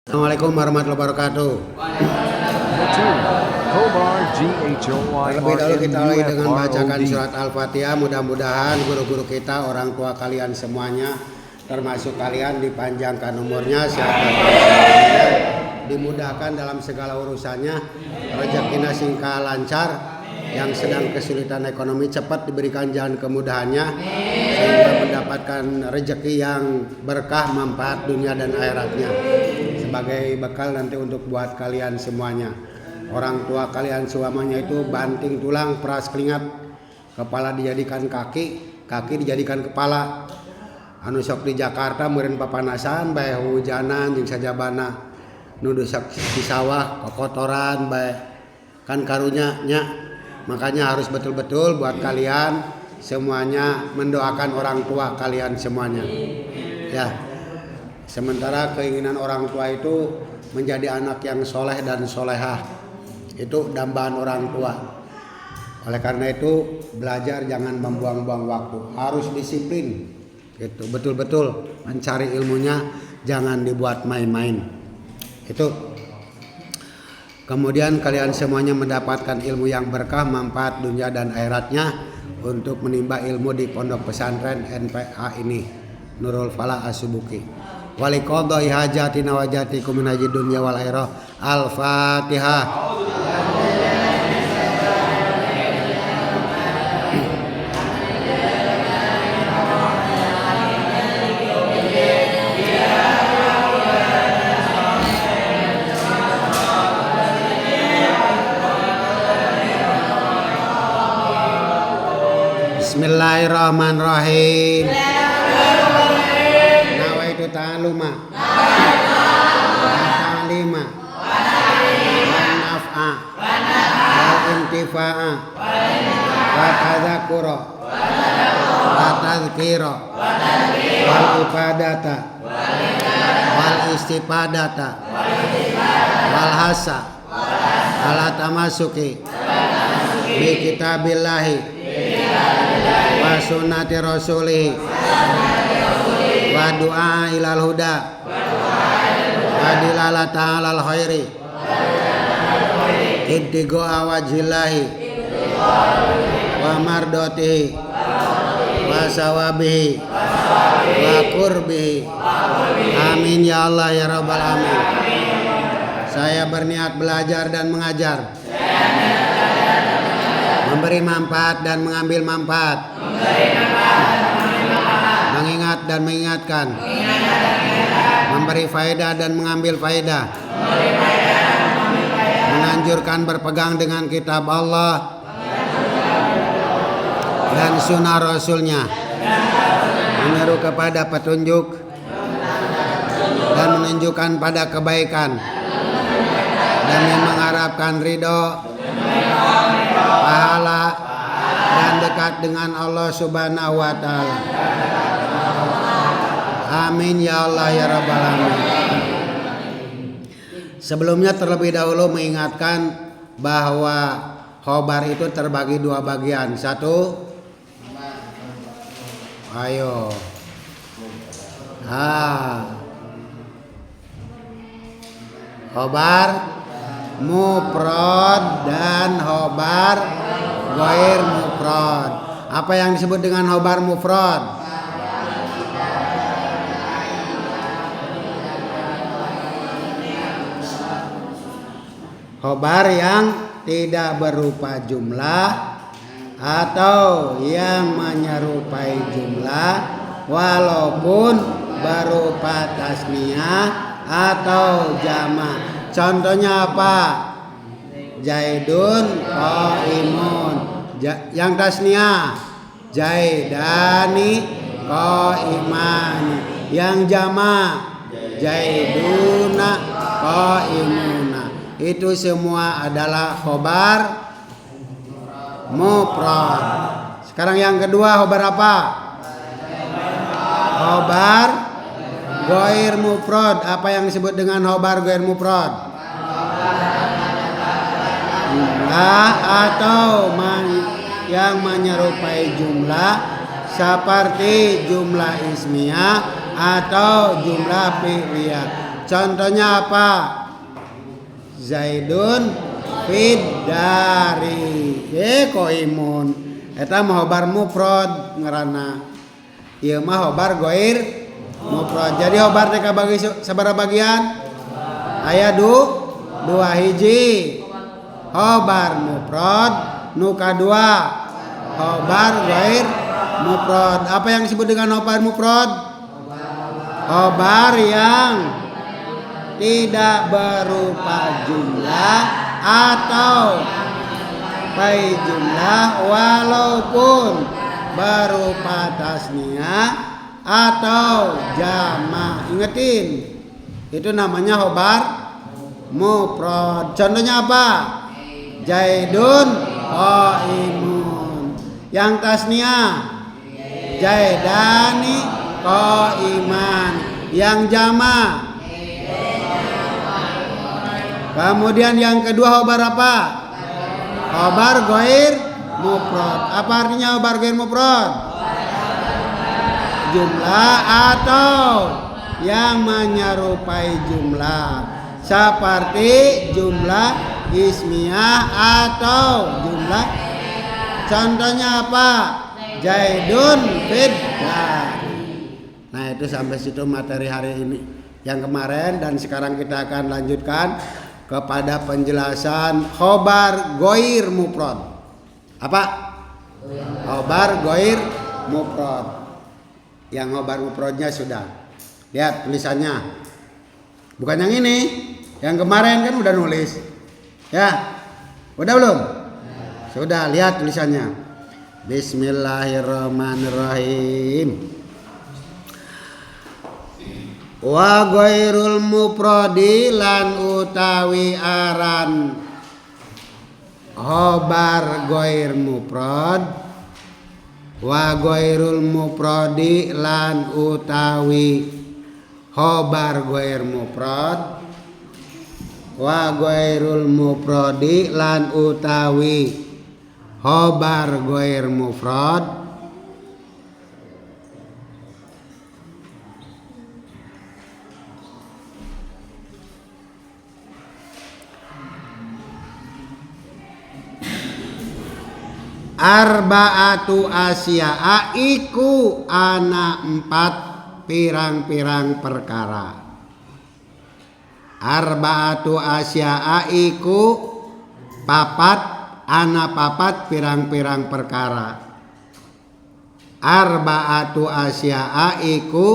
Assalamualaikum warahmatullahi wabarakatuh. Terlebih dahulu kita mulai dengan bacakan surat Al-Fatihah. Mudah-mudahan guru-guru kita, orang tua kalian semuanya, termasuk kalian, dipanjangkan umurnya, sehat dimudahkan dalam segala urusannya, rezekinya singkat lancar, yang sedang kesulitan ekonomi cepat diberikan jalan kemudahannya sehingga mendapatkan rezeki yang berkah, manfaat dunia dan akhiratnya sebagai bekal nanti untuk buat kalian semuanya. Orang tua kalian semuanya itu banting tulang, peras keringat, kepala dijadikan kaki, kaki dijadikan kepala. Anu sok di Jakarta meureun papanasan bae hujanan jeung sajabana nu sok di sawah kokotoran bae kan karunya nya. Makanya harus betul-betul buat kalian semuanya mendoakan orang tua kalian semuanya. Ya. Sementara keinginan orang tua itu menjadi anak yang soleh dan solehah, itu dambaan orang tua. Oleh karena itu belajar jangan membuang-buang waktu, harus disiplin. Itu betul-betul mencari ilmunya, jangan dibuat main-main. Itu. Kemudian kalian semuanya mendapatkan ilmu yang berkah, manfaat dunia dan akhiratnya untuk menimba ilmu di pondok pesantren NPA ini, Nurul Falah As-Subuki. Waliqadai hajatina wajatikum min haji dunya wal akhirah. Al-Fatihah. Bismillahirrahmanirrahim. Nawaitu ta'aluma ta'alima wa naf'a wa intifa'a wa tadzakura wa tadzkira wal ifadata wal istifadata wal hasa ala tamasuki bi kitabillahi wa sunnati rasulih wa du'a ilal huda wa dilalata alal khairi ibtigo'a wajhillahi wa mardotihi wa sawabihi wa kurbihi. Amin ya Allah ya rabbal alamin. Saya berniat belajar dan mengajar, memberi manfaat dan mengambil manfaat, mengingat dan mengingatkan, memberi faedah dan mengambil faedah, menganjurkan berpegang dengan kitab Allah dan sunnah Rasulnya, menyeru kepada petunjuk dan menunjukkan pada kebaikan, dan mengharapkan ridho, pahala dan dekat dengan Allah Subhanahu wa taala. Amin ya Allah ya rabbal alamin. Sebelumnya terlebih dahulu mengingatkan bahwa khobar itu terbagi dua bagian. Satu, ayo. Khobar mufrad dan khobar ghair mufrad. Apa yang disebut dengan khobar mufrad? Khobar yang tidak berupa jumlah atau yang menyerupai jumlah walaupun berupa tasniyah atau jamak. Contohnya apa? Zaidun qaimun. Yang tasniyah Zaidani qaimani. Yang jamak Zaiduna qaimuna. Itu semua adalah khobar mufrad. Sekarang yang kedua khobar apa? Khobar ghair mufrad. Apa yang disebut dengan khobar ghair mufrad? Jumlah atau yang menyerupai jumlah seperti jumlah ismiyah atau jumlah fi'liyah. Contohnya apa? Zaidun fid dari. Qaimun. Eta mah khobar mufrad ngaranna. Ieu mah khobar goir mufrad. Jadi khobar teh kabagi sabaraha bagian? Aya dua hiji. Khobar mufrad, nu kadua khobar goir mufrad. Apa yang disebut dengan khobar mufrad? Khobar yang tidak berupa jumlah atau pai jumlah walaupun berupa tasniah atau jamak. Ingetin, itu namanya khobar mufrad. Contohnya apa? Zaidun qaimun. Yang tasniah Zaidani qaiman. Yang jamak. Kemudian yang kedua khobar apa? Khobar goir mufrad. Apa artinya khobar goir mufrad? Jumlah atau yang menyerupai jumlah, seperti jumlah ismiyah atau jumlah. Contohnya apa? Zaidun fid dari. Nah, itu sampai situ materi hari ini yang kemarin, dan sekarang kita akan lanjutkan kepada penjelasan khobar goir mufrad. Apa? Khobar goir mufrad. Yang khobar mufradnya sudah. Lihat tulisannya. Bukan yang ini. Yang kemarin kan udah nulis. Ya. Udah belum? Sudah, lihat tulisannya. Bismillahirrahmanirrahim. Wa ghairul mufradi lan utawi aran khobar ghair mufrad. Wa ghairul mufradi lan utawi khobar ghair mufrad. Wa ghairul mufradi lan utawi khobar ghair mufrad. Arba'atu asya'a iku ana 4 pirang-pirang perkara. Arba'atu asya'a iku papat ana papat pirang-pirang perkara. Arba'atu asya'a iku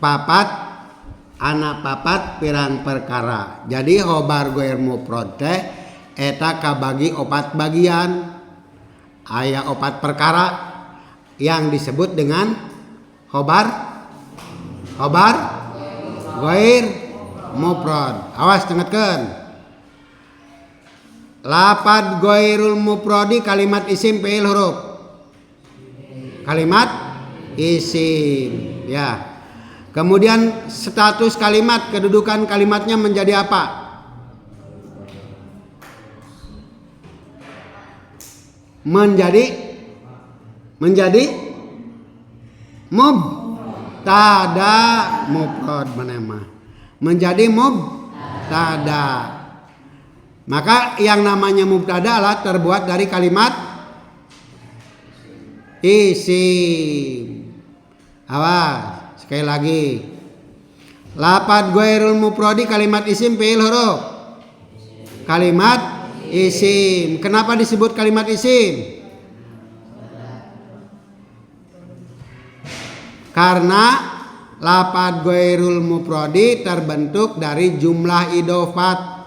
papat ana papat pirang perkara. Jadi khobar ghair mufrad teh eta kabagi opat bagian. Aya opat perkara yang disebut dengan khobar ghair mufrad. Awas dengarkan. Lafad ghairul mufradi kalimat isim fi'il huruf. Kalimat isim, ya. Kemudian status kalimat, kedudukan kalimatnya menjadi apa? Menjadi mubtada mufrad menema. Menjadi mubtada. Maka yang namanya mubtada adalah terbuat dari kalimat isim. Awas, sekali lagi. Lafad ghairul mufradi kalimat isim fi'il huruf. Kalimat isim. Kenapa disebut kalimat isim? Karena lafad ghairul mufradi terbentuk dari jumlah idhofat.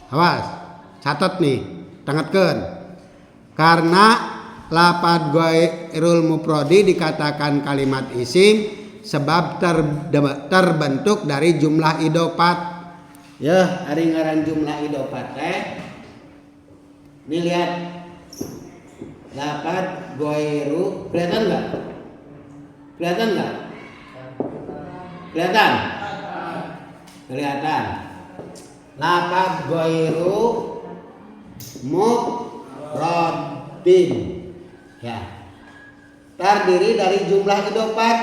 Awas, catat nih, tangatkeun. Karena lafad ghairul mufradi dikatakan kalimat isim sebab terbentuk dari jumlah idhofat. Ya, ari ngaran jumlah idhofat teh. Nih lihat. Lafad ghairu, kelihatan enggak? Kelihatan enggak? Kelihatan? Kelihatan. Lafad ghairu mufradin. Ya. Terdiri dari jumlah idhofat.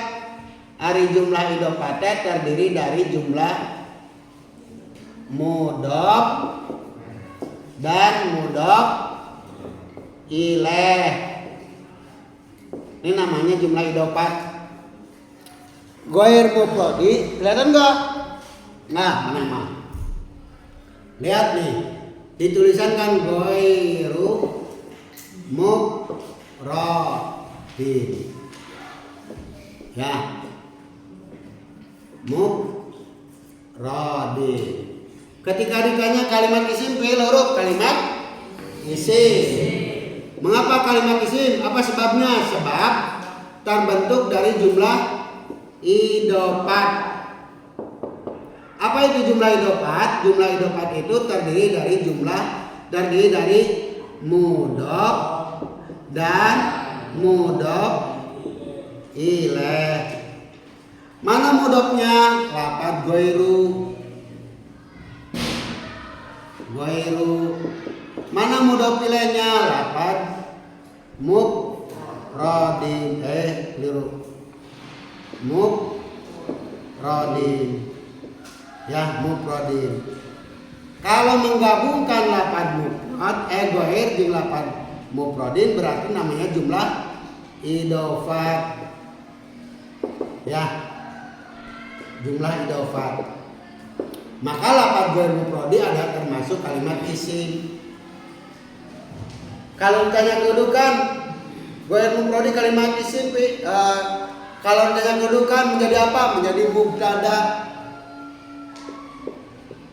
Ari jumlah idofat terdiri dari jumlah mudhof dan mudhof ilaih. Ini namanya jumlah idofat. Ghair mufradi, kelihatan enggak? Nah, nama. Lihat nih, ditulisan kan ghairu mufradin. Ya. Mufradin. Ketika ditanya kalimat isim fi'il huruf, kalimat isim. Mengapa kalimat isim? Apa sebabnya? Sebab terbentuk dari jumlah idofat. Apa itu jumlah idofat? Jumlah idofat itu terdiri dari mudhof dan mudhof ilaih. Mana mudhofnya? Lafaz ghairu. Mana mudhof ilaihnya? Lafaz mufradin. Mufradin. Ya, mufradin. Kalau menggabungkan lafaz mufrad ghair jeung lafaz mufradin berarti namanya jumlah idofat. Ya. Jumlah idofat. Maka lafaz ghair mufradi ada termasuk kalimat isim. Kalau ditanya kedudukan ghair mufradi kalimat isim, kalau ditanya kedudukan menjadi apa? Menjadi mubtada.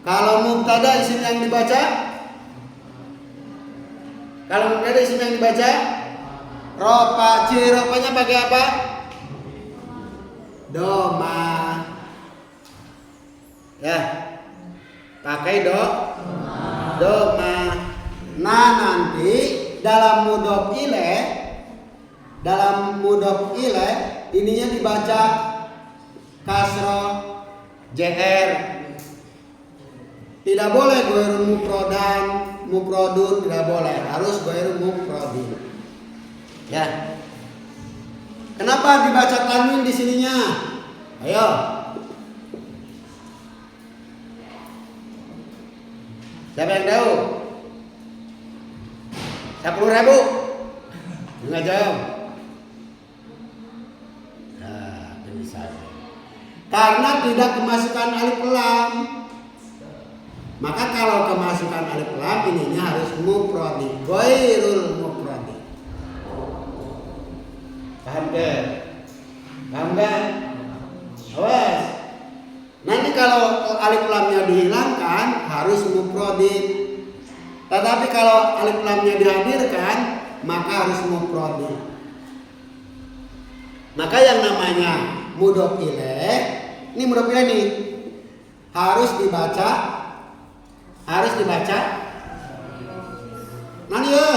Kalau mubtada isim yang dibaca? Kalau mubtada isim yang dibaca? Rofa. Ciri rofanya pakai apa? Doma. Ya. Pakai doma. Nah, nanti dalam mudhof ilaih ininya dibaca kasroh jr. Tidak boleh ghairun mufradun, tidak boleh, harus ghairun mufradin. Ya. Kenapa dibaca tanwin di sininya? Ayo. Siapa yang tahu? 10.000. Enggak jawab. Nah, ini saja. Karena tidak kemasukan alif lam. Maka kalau kemasukan alif lam ininya harus mufradi, ghairul mufradi. Paham ke? Paham kan? Awas. Nanti kalau alif lamnya dihilangkan harus mufradin. Tetapi kalau alif lamnya dihadirkan maka harus mufradin. Maka yang namanya mudhof ilaih, ini mudhof ilaih nih harus dibaca mana ya?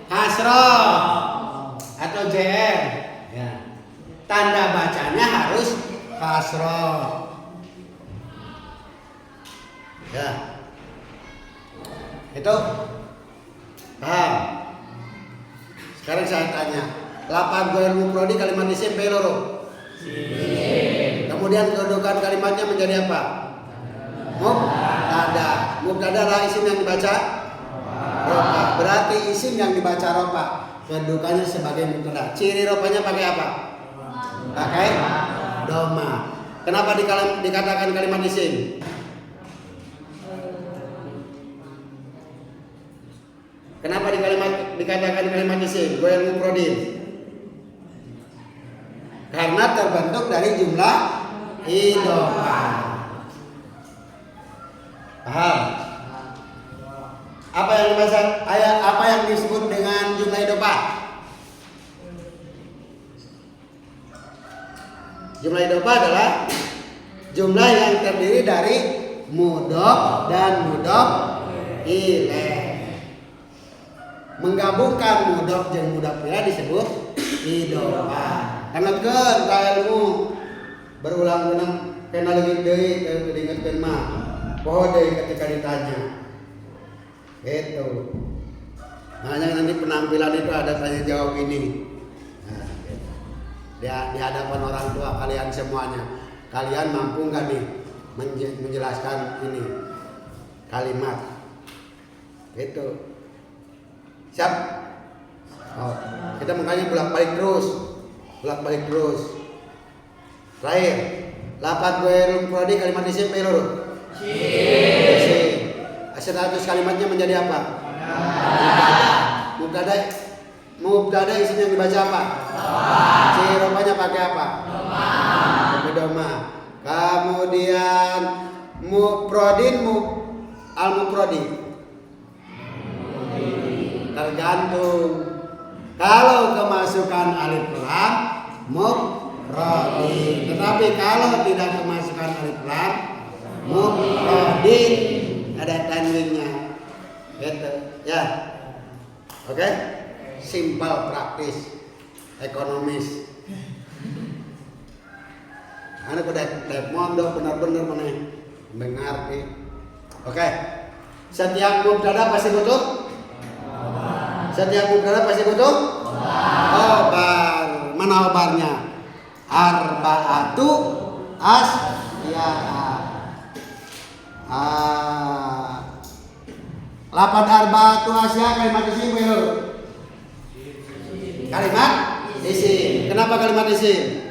Hasroh atau JR. Ya. Tanda bacanya harus kasroh. Ya. Itu paham? Sekarang saya tanya, lafaz ghair mufradi kalimat isim fi'il huruf. Kemudian kedudukan kalimatnya menjadi apa? Mubtada. Mubtada adalah isim yang dibaca rofa. Berarti isim yang dibaca rofa kedudukannya sebagai mubtada. Ciri rofanya pakai apa? Pakai doma. Kenapa dikatakan kalimat isim? Kenapa dikatakan kalimat isim ghair mufradin? Karena terbentuk dari jumlah idofah. Paham? Apa yang disebut dengan jumlah idofah? Jumlah idofah adalah jumlah yang terdiri dari mudhof dan mudhof ilaih. Menggabungkan mudhof jeung mudhof ilaih disebut idofah. Tangankeun ka ilmu berulang-ulang kena leuwih deui teu diingetkeun mah. Poho deui ketika ditanya. Gitu. Makanya nanti penampilan itu ada tanya jawab ini. Nah, gitu. di hadapan orang tua kalian semuanya. Kalian mampu nggak nih menjelaskan ini kalimat? Itu. Siap? Oh, kita makanya bolak-balik terus. Terakhir, lapat Ghairul Mufradi kalimat isim pelur. Isim. 100 kalimatnya menjadi apa? Mubtada isim yang dibaca apa? Rupanya pakai apa? Doma. Kemudian mufradin al-mufradi. Tergantung. Kalau kemasukan alif lam mufradin. Tetapi kalau tidak kemasukan alif lam mufradin, ada tanwinnya. Gitu ya. Oke? Simpel, praktis, ekonomis. Ane kuda mondok benar-benar mana mengerti. Oke. Setiap mubtada pasti butuh. Khobar. Mana khobarnya? Arba'atu asya'a. Lapan arba'atu asya'a kalimat isim belur. Kalimat isim. Kenapa kalimat isim?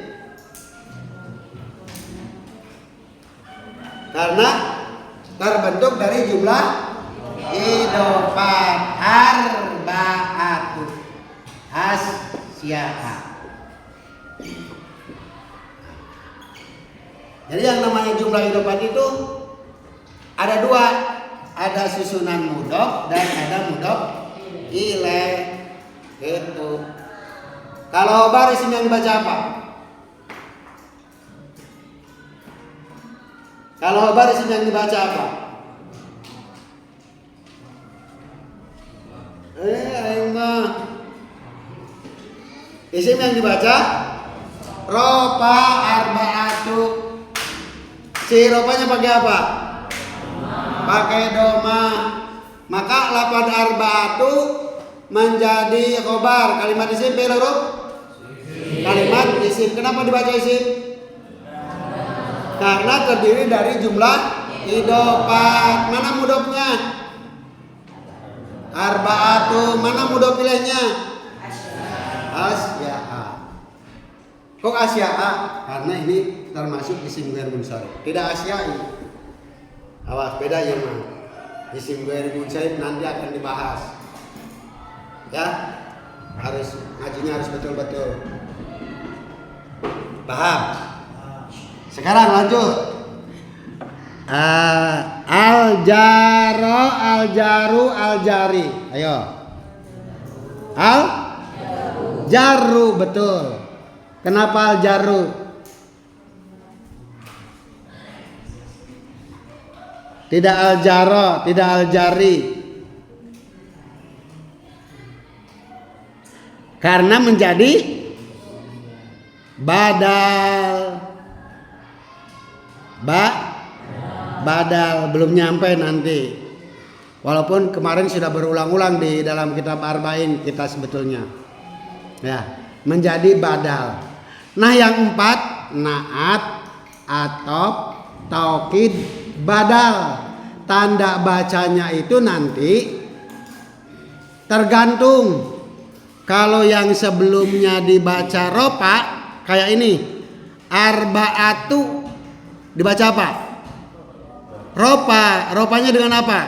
Karena terbentuk dari jumlah idofat. Arba'atu asya'a. Jadi yang namanya jumlah idofat itu ada dua, ada susunan mudhof dan ada mudhof ilaih. Itu. Kalau khobar isim yang dibaca apa? Kalau khobar isim yang dibaca apa? Isim yang dibaca ropa arba'atu. Si ropanya pakai apa? Pakai doma. Maka lapan arba'atu menjadi khobar. Kalimat isim peluru. Kalimat isim. Kenapa dibaca isim? Karena terdiri dari jumlah idofat. Mana mudhofnya? Arba'atu. Mana mudhof ilaihnya? Asya'a. Kok asya'a? Karena ini termasuk isim ghair munsharif. Tidak asya'i. Awas, beda ya mah. Isim ghair munsharif nanti akan dibahas. Ya, ngajinya harus betul-betul paham. Sekarang lanjut. Al-jaro, al-jaru, al-jari. Ayo. Al-jaru, betul. Kenapa al-jaru? Tidak al-jaro, tidak al-jari. Karena menjadi badal. Badal belum nyampe nanti. Walaupun kemarin sudah berulang-ulang di dalam kitab Arba'in kita sebetulnya. Ya, menjadi badal. Nah, yang 4 naat, atop, taukid, badal. Tanda bacanya itu nanti tergantung. Kalau yang sebelumnya dibaca ropa kayak ini, arba'atu dibaca apa? Ropanya dengan apa?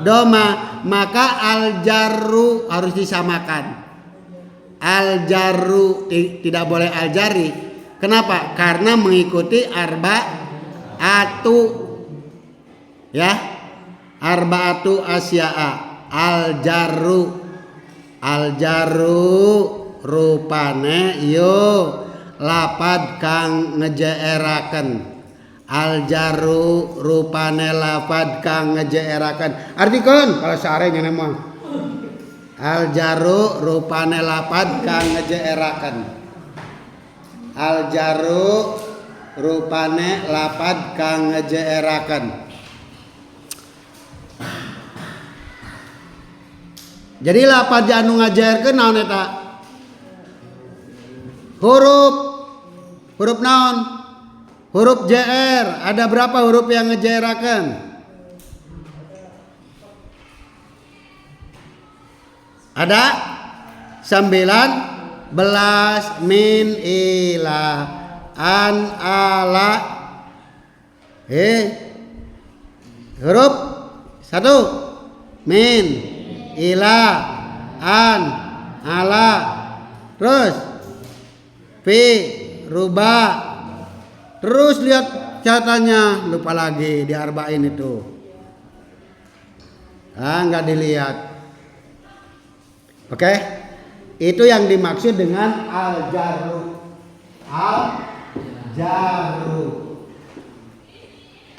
Doma. Maka al-jarru harus disamakan. Al-jarru tidak boleh al-jari. Kenapa? Karena mengikuti arba'atu. Ya. Arba'atu asya'a. Al-jarru rupane yo lapad kang ngejeeraken. Al-jaru rupane lapad kang ngejeeraken. Artikeun kalau sarenya nama. Al-jaru rupane lapad kang ngejeeraken. Al-jaru rupane lapad kang ngejeeraken. Jadi lapad anu ngajaerkeun naon eta? huruf naon? Huruf JR. Ada berapa huruf yang ngejerakan? Ada 19 min ila an ala huruf 1 min ila an ala terus fi rubah terus lihat catatannya lupa lagi di arba'in itu nggak dilihat. Oke, itu yang dimaksud dengan al-jarru. Al-jarru.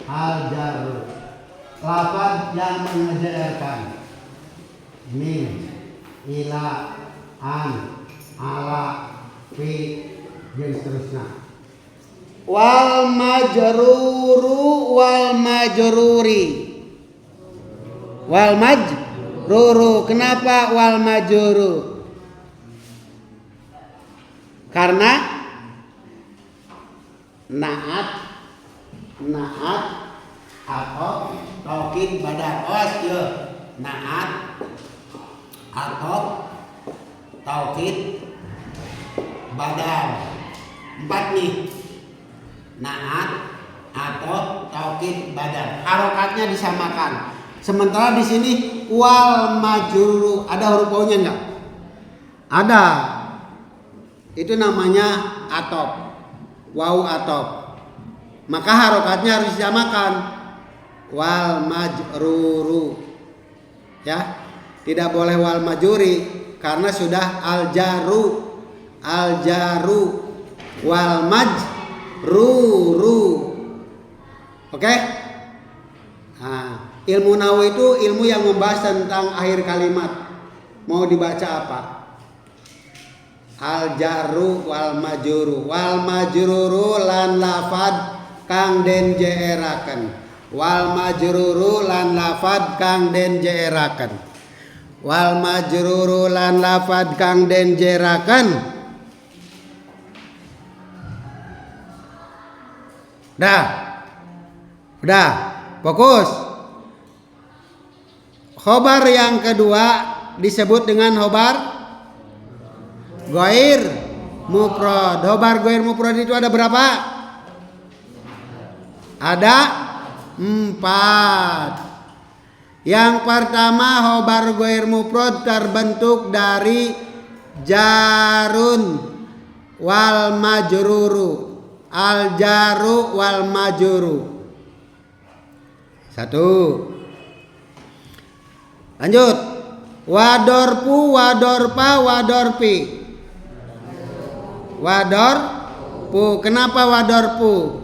Al-jarru. Lafaz yang mengejarkan. Min, ila, an, ala, fi, dan seterusnya. Wal majruru wal majruri. Wal majruru. Kenapa wal majruru? Karena naat atau taukid badal ya. Naat atau taukid badal. 4 nih. Naat atau taukid badal. Harokatnya disamakan. Sementara di sini wal majruru ada huruf wawunya enggak? Ada. Itu namanya atop. Wawu atop. Maka harokatnya harus disamakan. Wal majruru. Ya. Tidak boleh wal majuri karena sudah al jaru. Al jaru wal majruru. Oke? Nah, ilmu nahwu itu ilmu yang membahas tentang akhir kalimat. Mau dibaca apa? Al jarru wal majruru. Wal majruru lan lafad kang den jeeraken. Wal majruru lan lafad kang den jeeraken. Wal majruru lan lafad kang den jeeraken. Udah. Fokus. Khobar yang kedua disebut dengan khobar ghair mufrad. Khobar ghair mufrad itu ada berapa? Ada 4. Yang pertama khobar ghair mufrad terbentuk dari jarun wal majruru. Al jaru wal majruru. 1. Lanjut. Wadorpu, wadorpa, wadorpi. Wadorpu. Kenapa wadorpu?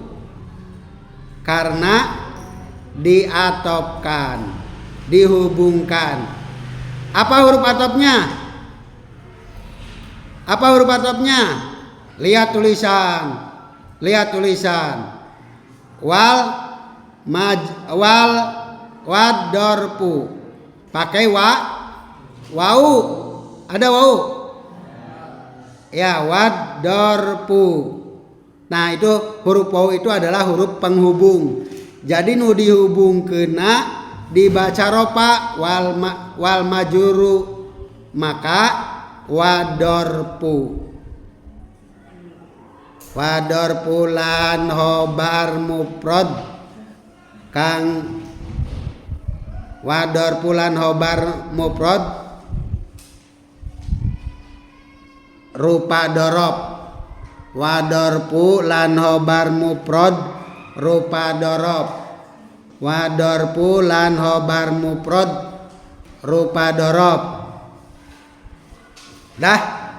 Karena diatopkan, dihubungkan. Apa huruf atopnya? Apa huruf atopnya? Lihat tulisan. Wal wadorpu. Pakai wau. Ada wau? Ya, wadorpu. Nah, itu huruf wau itu adalah huruf penghubung. Jadi nu dihubung kena dibaca ropa wal majuru maka wadorpu. Wadorpu lan khobar mufrad kang wadorpu lan khobar mufrad rupa dorob. Wadorpu lan khobar mufrad rupa dorob. Wadorpu lan khobar mufrad rupa dorob. Dah.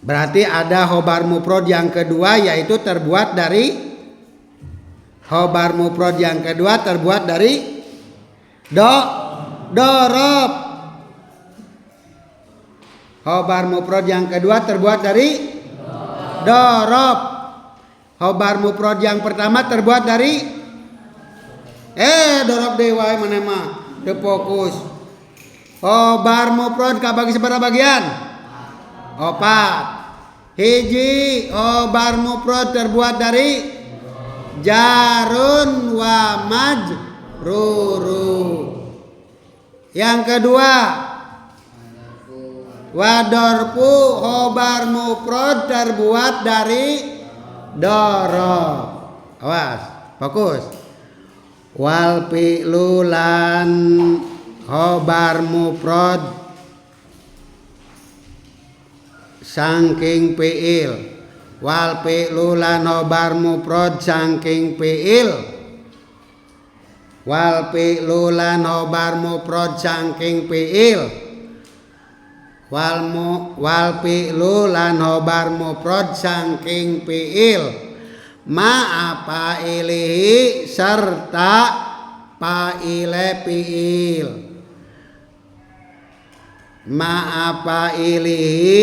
Berarti ada khobar mufrad yang kedua yaitu terbuat dari khobar mufrad yang kedua terbuat dari dorob. Khobar mufrad yang kedua terbuat dari dorob. Khobar mufrad yang pertama terbuat dari dorob dewa mana mah teu fokus. Khobar mufrad kabagi seberapa bagian? Opat. Hiji khobar mufrad terbuat dari jarun wa majruru. Yang kedua, wa dorfu khobar mufrad terbuat dari dorob. Awas, fokus. Wal fi'lu lan khobar mufrad saking fi'il. Wal fi'lu lan khobar mufrad saking fi'il. Wal fi'lu lan khobar mufrad saking fi'il. Wal fi'lu lan khobar mufrad saking fi'il. Ma fa'ilihi serta fa'ile fi'il. Ma fa'ilihi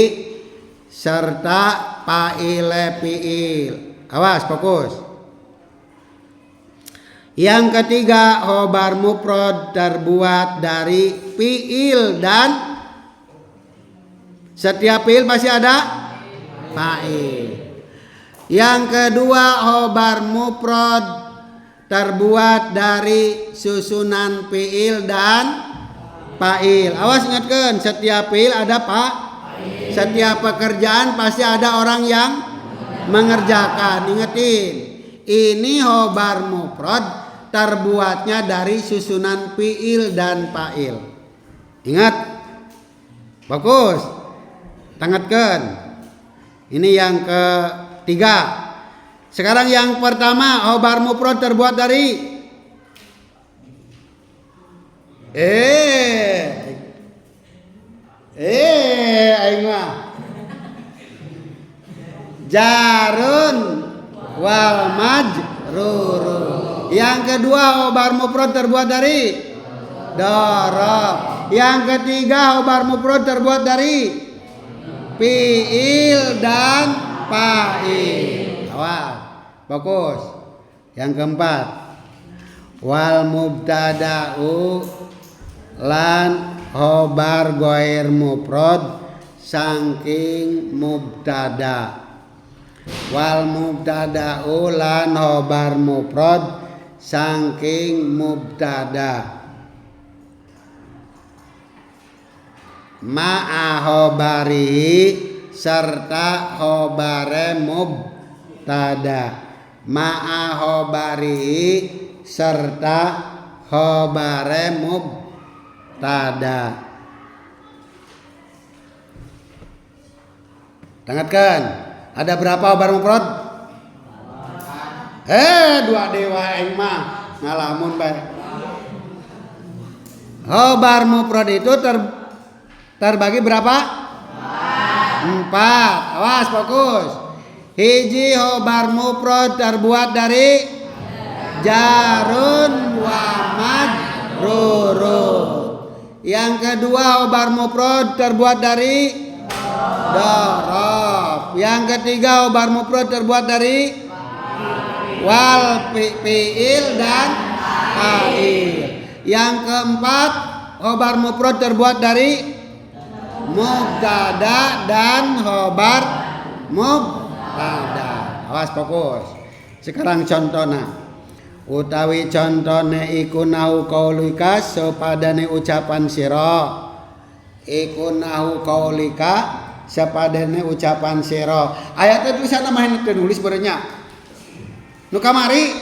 serta fa'ile fi'il. Awas, fokus. Yang ketiga, khobar mufrad terbuat dari fi'il dan setiap fi'il pasti ada fa'il. Yang kedua, khobar mufrad terbuat dari susunan fi'il dan fa'il. Awas, ingatkan, setiap fi'il ada fa'il. Setiap pekerjaan pasti ada orang yang mengerjakan. Ingetin, ini khobar mufrad terbuatnya dari susunan fi'il dan fa'il. Ingat, fokus, tangatkan. Ini yang ketiga. Sekarang yang pertama, khobar mufrad terbuat dari aing mah jarun wal majruru. Yang kedua, khobar mufrad terbuat dari dorob. Yang ketiga, khobar mufrad terbuat dari fi'il dan fa'il. Awas, fokus. Yang keempat, wal mubtada'u lan khobar ghair mufrad saking mubtada. Wal mubtada'u lan khobar mufrad saking mubtada. Ma'a khobarihi serta khobare mubtada. Ma'a khobarihi serta khobare mubtada. Tangatkan, ada berapa khobar mufrad? Dua dewa eng mah ngalamun bae. Khobar mufrad itu terbagi berapa? 4. Awas, fokus. Hiji khobar mufrad terbuat dari jarun wa majrurun. Yang kedua, khobar mufrad terbuat dari dorob. Yang ketiga, khobar mufrad terbuat dari wal fi'il dan fa'il. Yang keempat, khobar mufrad terbuat dari mubtada dan khobar mubtada. Awas, fokus. Sekarang contohnya, utawi contohnya iku nahu qaulika sepadane ucapan sira. Iku nahu qaulika sepadane ucapan sira. Ayatnya tulisan main nulis sebenarnya. Nu kamari.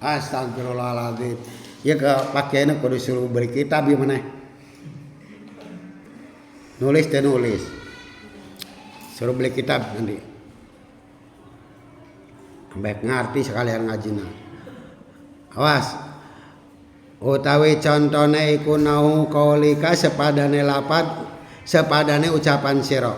Astagfirullahaladzim. Ya pakaiannya kudu suruh beri kitab ya mana? Nulis dan nulis. Suruh beli kitab nanti. Baik ngerti sekalian ngajina. Awas. Utawi contone iku nahu qaulika sepadane lapat sepadane ucapan sira.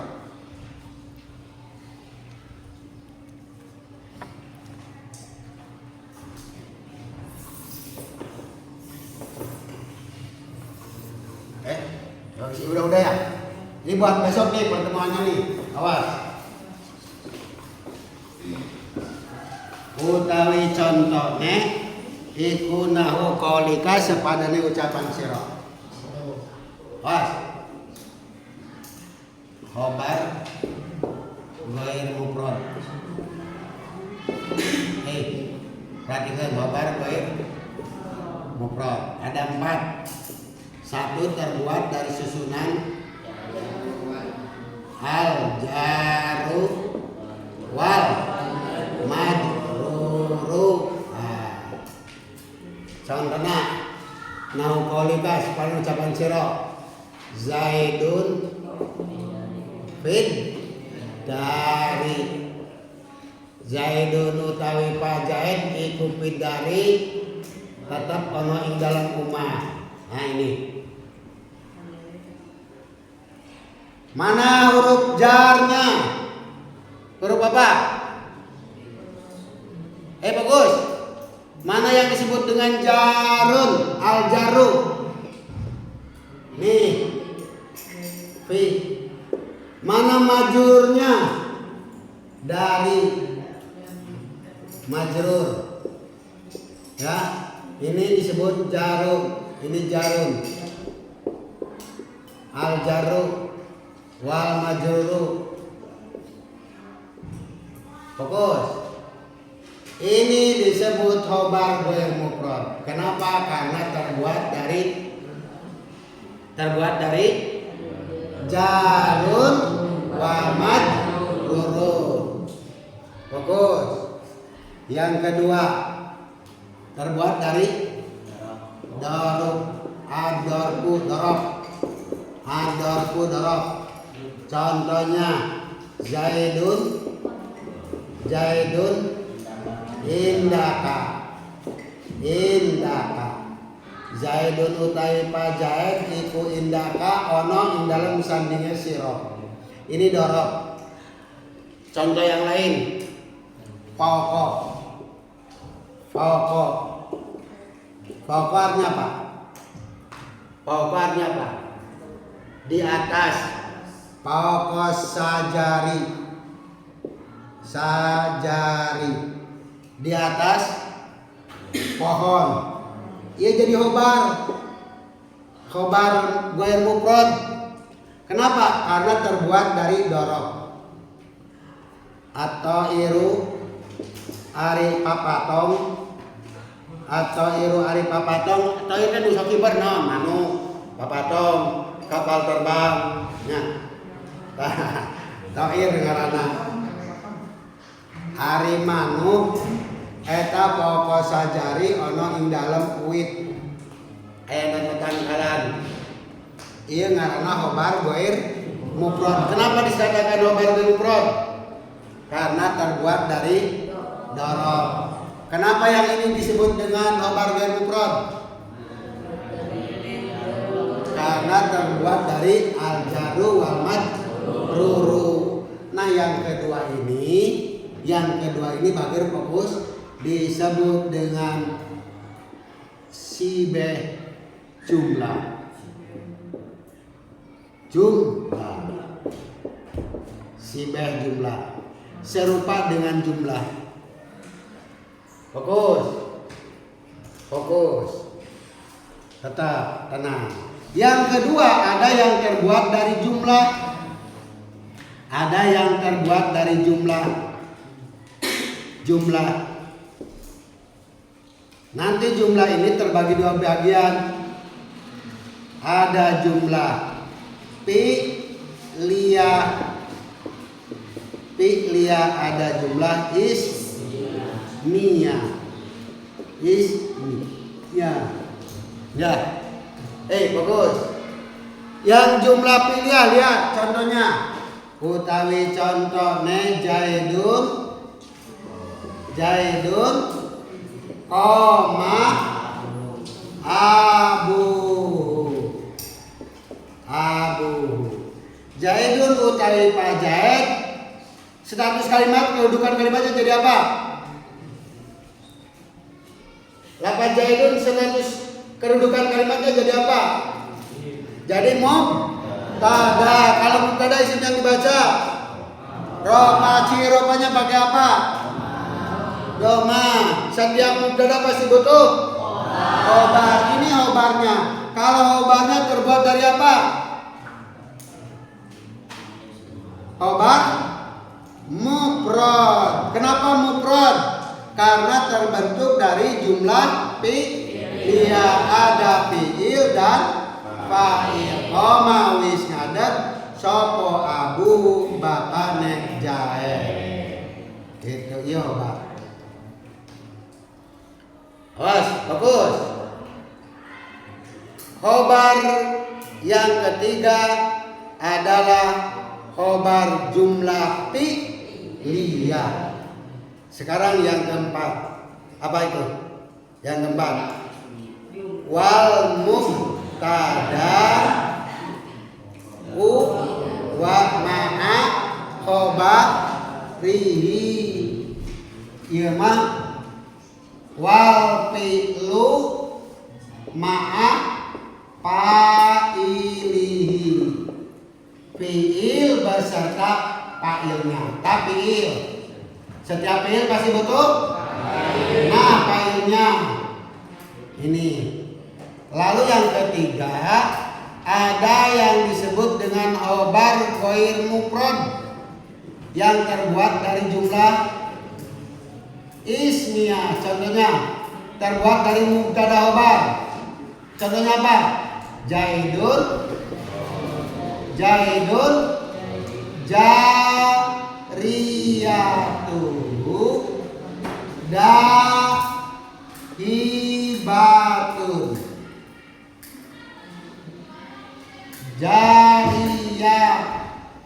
Udah ya. Ini buat besok nih pertemuannya nih. Awas. Utawi contohnya iku nahu qaulika sepadane ucapan sira. Awas. khobar ghair mufrad. Perhatikan khobar ghair mufrad. Ada 4. 1 terbuat dari susunan al jaru wal majruru. Contohnya nahu qaulika sepanjang ucapan sira Zaidun fid dari Zaidun utawi Pak Zaid iku fid dari tetap ono ing dalam umah. Nah ini mana huruf jarnya? Huruf apa? Bagus. Mana yang disebut dengan jarun? Al jaru. Nih. Fi. Mana majurnya? Dari majrur. Ya, ini disebut jarum. Ini jarum. Al jaru wal majruru. Fokus. Ini disebut khobar ghair mufrad. Kenapa? Karena terbuat dari jarun wa majrurun. Fokus. Yang kedua, terbuat dari darab. Ad-darbu darab. Ad-darbu darab. Contohnya Zaidun indaka. Zaidun utawi Pak Zaid iku indaka ono ing dalem sandinge sira. Ini darab. Contoh yang lain. Pokok. Pokoknya apa? Pokoknya apa? Di atas. Pokok sajari. Di atas pohon. Ia jadi khobar ghair mufrad. Kenapa? Karena terbuat dari darab. Atau iru ari papatong. Atau kan bisa kibar manu papatong kapal terbang. Nah. Ta'ir ngaranna. Ari manuk eta pokok sajari ono ing dalem uwit aya netangkalan. Ieu ngaranna khobar ghair mufrad. Kenapa dikatakan khobar ghair mufrad? Karena terbuat dari darab. Kenapa yang ini disebut dengan khobar ghair mufrad? Karena terbuat dari al jaru wal majruru. Nah, yang kedua ini bagir fokus disebut dengan sibeh jumlah. Sibeh jumlah. Serupa dengan jumlah. Fokus. Tetap tenang. Yang kedua ada yang terbuat dari jumlah. Nanti jumlah ini terbagi 2 bagian. Ada jumlah fi'liyah, ada jumlah ismiyah. Ya. Bagus. Yang jumlah fi'liyah lihat contohnya. Utawi contohnya Zaidun koma abu. Zaidun utawi Pak Zaid. Status kalimat, kedudukan kalimatnya jadi apa? Lafaz Zaidun status kedudukan kalimatnya jadi apa? Jadi mubtada. Kalau mubtada isim yang dibaca ropanya pakai apa? Doma. Setiap mubtada pasti butuh khobar. Ini khobarnya. Kalau khobarnya terbuat dari apa? khobar mufrad. Kenapa mufrad? Karena terbentuk dari jumlah fi'liyah, ada fi'il dan fa'il. Qoma wis ngadeg sopo abu bapane jahe. Gitu iya, Pak. Awas, fokus. Khobar yang ketiga adalah khobar jumlah fi'liyah. Sekarang yang keempat. Apa itu? Yang keempat. Wal mubtada wa ma'a khobarihi. Ieu mah wal fi'lu ma'a fa'ilihi. Fi'il beserta fa'ilnya. Fi'il. Setiap fi'il pasti butuh nah fa'ilnya. Ini. Lalu yang ketiga ada yang disebut dengan khobar ghair mufrad yang terbuat dari jumlah ismiyah. Contohnya terbuat dari mubtada khobar. Contohnya apa? Jaidun jariyatuhu dahibatun.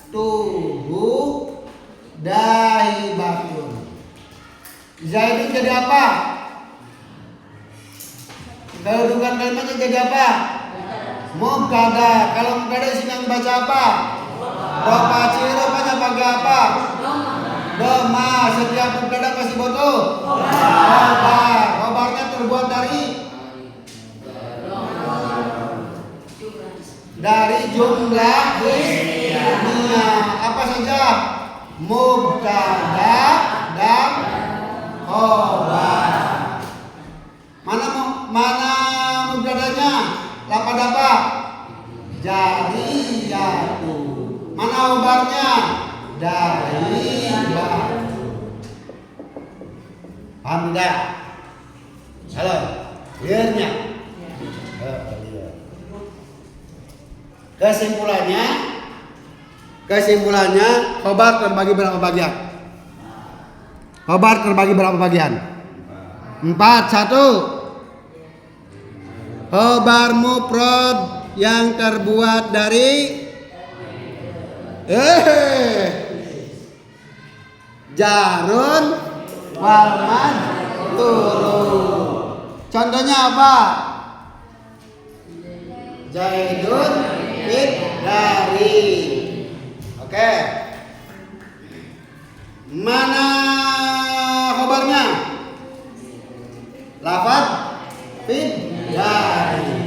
Jariyatuhu dahibatun. Zaidun jadi apa? Kedudukan kalimatnya jadi apa? Mubtada. Kalau mubtada sini yang baca apa? Rofa cirofanya pakai apa? Doma. Setiap mubtada pasti butuh khobar. Khobarnya terbuat dari jumlah ismiyah. Apa saja? Mubtada dan khobar. Mana mubtadanya? Lafaz apa? Jariyatu. Mana khobarnya? Daibatu. Paham tidak? Halo, clearnya? Kesimpulannya khobar terbagi berapa bagian? Khobar terbagi berapa bagian? 4. 1. Khobar mufrad yang terbuat dari jarun wal majrur. Contohnya apa? Zaidun fit dari. Oke. Mana khobarnya? Lafaz fit dari.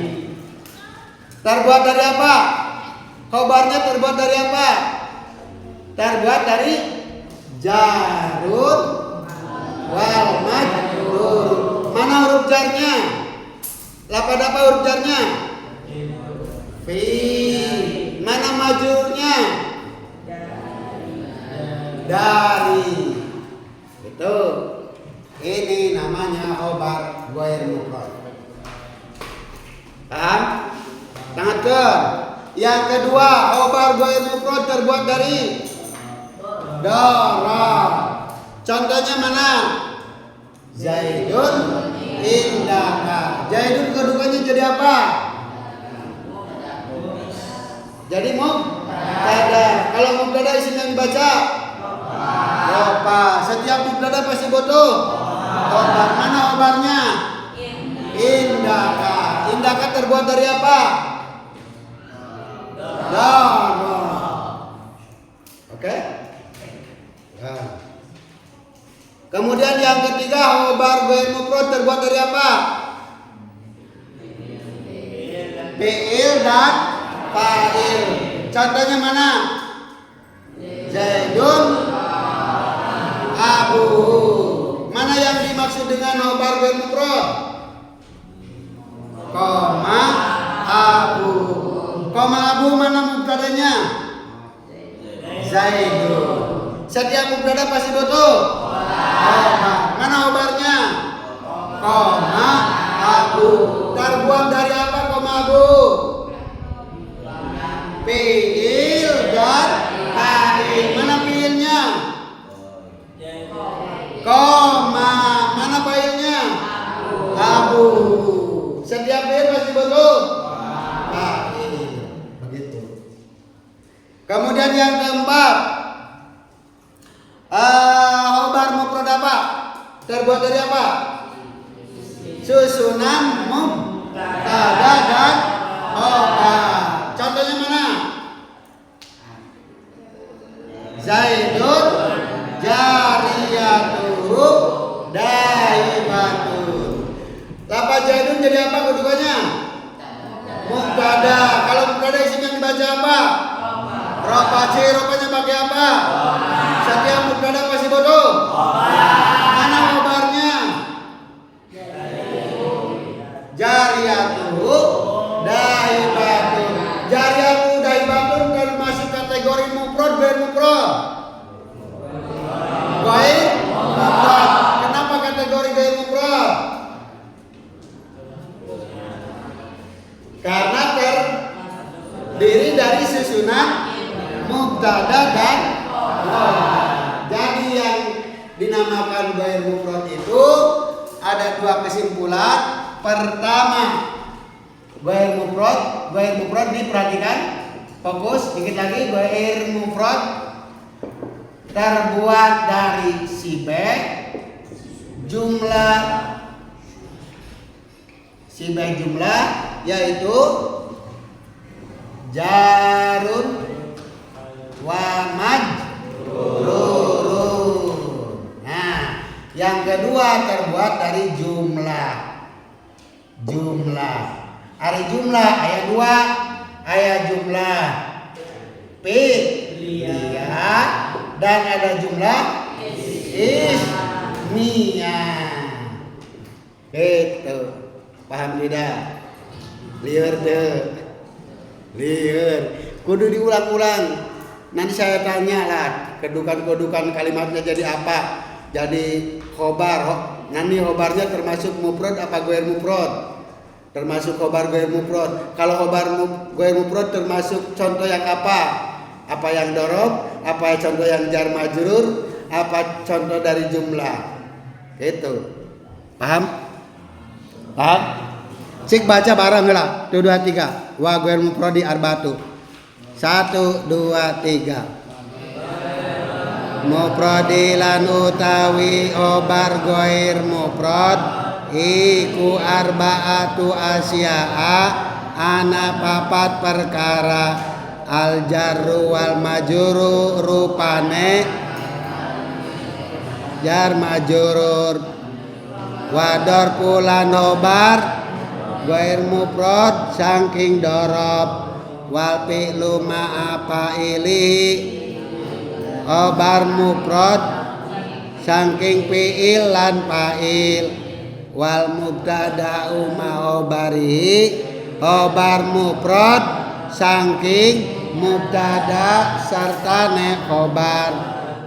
Terbuat dari apa? Khobarnya terbuat dari apa? Terbuat dari jarun wal majrur. Mana huruf jarnya? Lafaz apa huruf jarnya? Fi. Mana majrurnya? Dari. Itu. Ini namanya khobar ghair mufrad. Paham? Tangatkan. Yang kedua, khobar ghair mufrad terbuat dari darab. Contohnya mana? Zaidun indaka. Zaidun kedudukannya jadi apa? Jadi mubtada. Kalau mubtada isinya yang dibaca rofa. Setiap mubtada pasti butuh khobar. Mana khobarnya? Indaka. Indaka terbuat dari apa? Darab. Oke? Nah. Kemudian yang ketiga, khobar ghair mufrad terbuat dari apa? Fi'il dan fa'il. Contohnya mana? Zaidun abu. Mana yang dimaksud dengan khobar ghair mufrad? Koma abu. Koma abu mana mubtadanya? Zaidun. Setiap mubtada pasti betul. Khobar. Mana khobarnya? Koma abu. Terbuat dari apa koma abu? Fiil dan fa'il. Mana fiilnya? Koma. Mana fa'ilnya? Abu. Setiap fiil pasti betul. Fa'il. Begitu. Kemudian yang keempat, khobar mufrad apa? Terbuat dari apa? Susunan mubtada dan khobar. Contohnya mana? Zaidun jariyatuhu daibatun. Lafaz Zaidun jadi apa kedudukannya? Mubtada. Kalau mubtada isinya dibaca apa? Rofa. Rofanya pakai apa? Setiap mubtada pasti betul. Mana khobarnya? Jariyatuhu daibatun. Jariyatuhu daibatun termasuk kategori mufrad ghair mufrad? Ghair mufrad. Kenapa kategori ghair mufrad? Karena terdiri dari susunan mubtada dan khobar. Jadi yang dinamakan ghair mufrad itu ada dua kesimpulan. Pertama, ghair mufrad diperhatikan, fokus dikit lagi. Ghair mufrad terbuat dari sibeh jumlah yaitu jarun wa majrurun. Nah, yang kedua terbuat dari jumlah. Ari jumlah ayat 2, ayat jumlah fi'liyah dan ada jumlah ismiyah. Itu paham tidak? Liur deh. Liur. Kudu diulang-ulang. Nanti saya tanya lah kedukan kalimatnya jadi apa? Jadi khobar. Nanti khobarnya termasuk mufrad apa ghair mufrad? Termasuk khobar ghair mufrad. Kalau khobar ghair mufrad termasuk contoh yang apa? Apa yang dorob? Apa contoh yang jar majrur? Apa contoh dari jumlah? Gitu. Paham? Paham? Cik baca bareng lah. 2 2 3. Wa ghair mufradi arbatu. 1 2 3. Mufradi lan utawi obar ghair mufrad iku arbaatu asya'a ana papat perkara al jarru wal majrur rupane jar majrur wador pulan obar ghair mufrad saking dorob wal fi'lu ma'a ili obar mufrad saking fi'il lan fa'il wal mubtada'u ma'obari obar mufrad saking mubtada serta ne khobar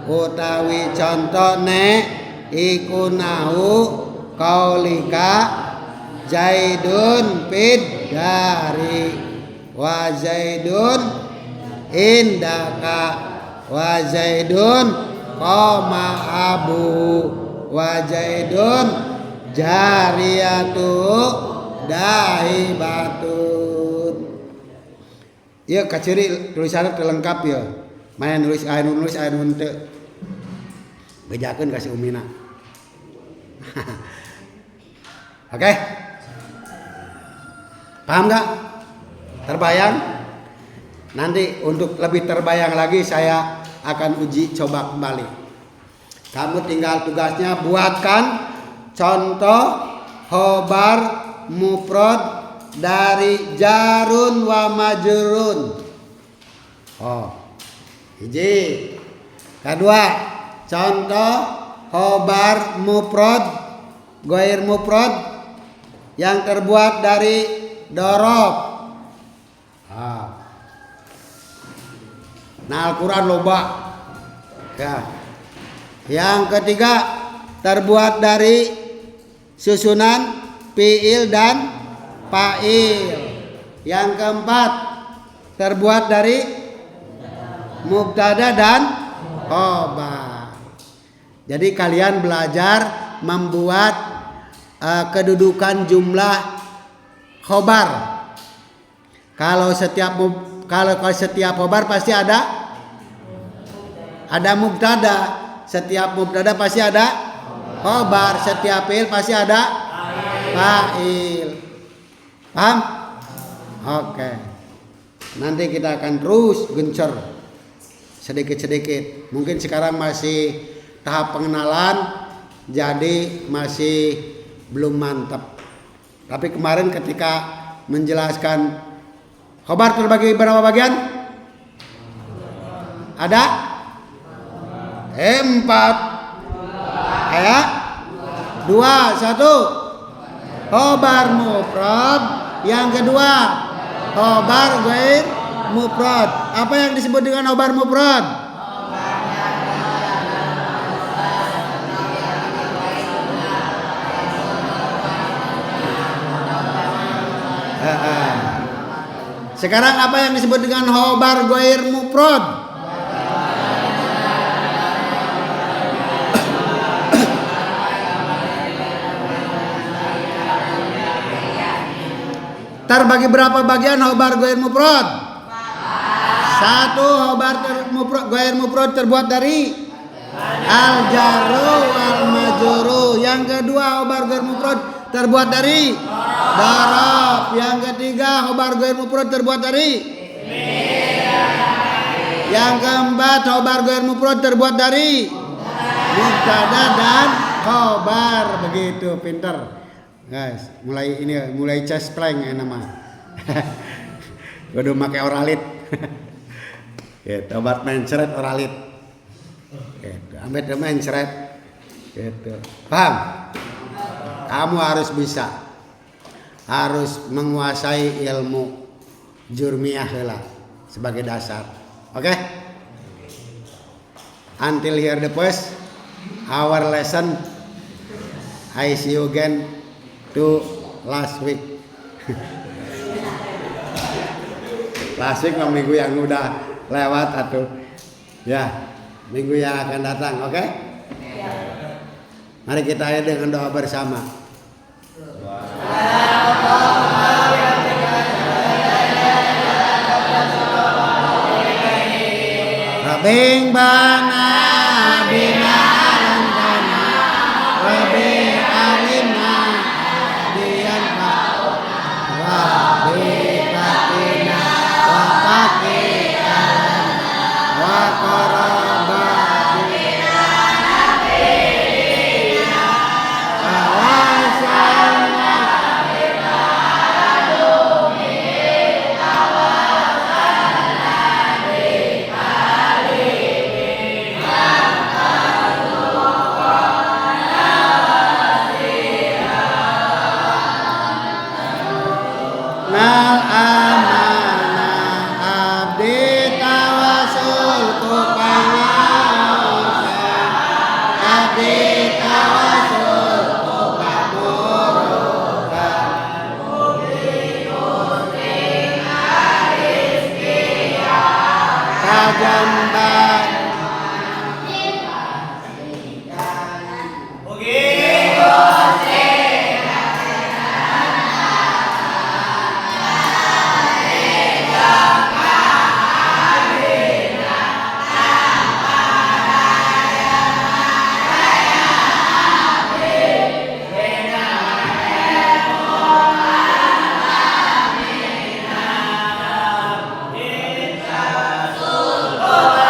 utawi contone iku nahu qaulika Zaidun fid dari wa Zaidun indaka wa Zaidun qoma abu wa Zaidun jariyatu daibatun. Ieu kaciri tulisanna teu lengkap ya. Main nulis anu teu. Bejakeun ka si umina. Oke. Paham enggak? Terbayang? Nanti untuk lebih terbayang lagi saya akan uji coba kembali. Kamu tinggal tugasnya buatkan contoh khobar mufrad dari jarun wa majrurun. Hiji. Kedua, contoh khobar mufrad ghair mufrad yang terbuat dari dorob. Nah Al-Quran loba. Ya. Yang ketiga terbuat dari susunan fiil dan fa'il. Yang keempat terbuat dari mubtada dan khobar. Jadi kalian belajar membuat kedudukan jumlah khobar. Kalau setiap khobar pasti ada mubtada. Setiap mubtada pasti ada khobar. Setiap fiil pasti ada fa'il. Paham? Oke. Nanti kita akan terus gencar sedikit-sedikit. Mungkin sekarang masih tahap pengenalan, jadi masih belum mantap. Tapi kemarin ketika menjelaskan khobar terbagi berapa bagian? Ada 4. Ya. 2, 1. Khobar mufrad. Yang kedua, khobar ghair mufrad. Apa yang disebut dengan khobar mufrad? Sekarang apa yang disebut dengan khobar ghair mufrad? Terbagi berapa bagian khobar ghair mufrad? 1. Khobar ghair mufrad terbuat dari al-jarru wal majrur. Yang kedua, khobar ghair mufrad terbuat dari darab. Yang ketiga, khobar ghair mufrad terbuat dari yang keempat, khobar ghair mufrad terbuat dari mubtada dan khobar. Begitu, pinter. Guys, mulai chest plank ya nama. Udah pakai oralit. Gitu, obat mencret oralit. Gitu, ambet mencret. Gitu. Paham? Kamu harus bisa. Harus menguasai ilmu jurmiyah lah sebagai dasar. Oke? Until here the first our lesson. I see you again to last week. Last week minggu yang udah lewat atau ya minggu yang akan datang, oke? Mari kita ayo dengan doa bersama. Rabing bana bina lantana rabing alimna dianka rabing katina wa pakina wa karabatina nabina awasana bina adumi awasana bina nal amana abdi tawasul ku pangaosan abdi tawasul ku kaburukan mugi Gusti arizkiya kajamban Oh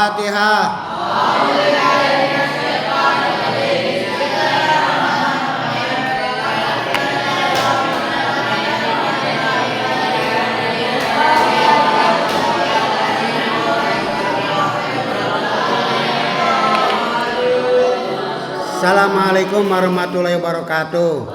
Al-Fatihah. Assalamualaikum warahmatullahi wabarakatuh.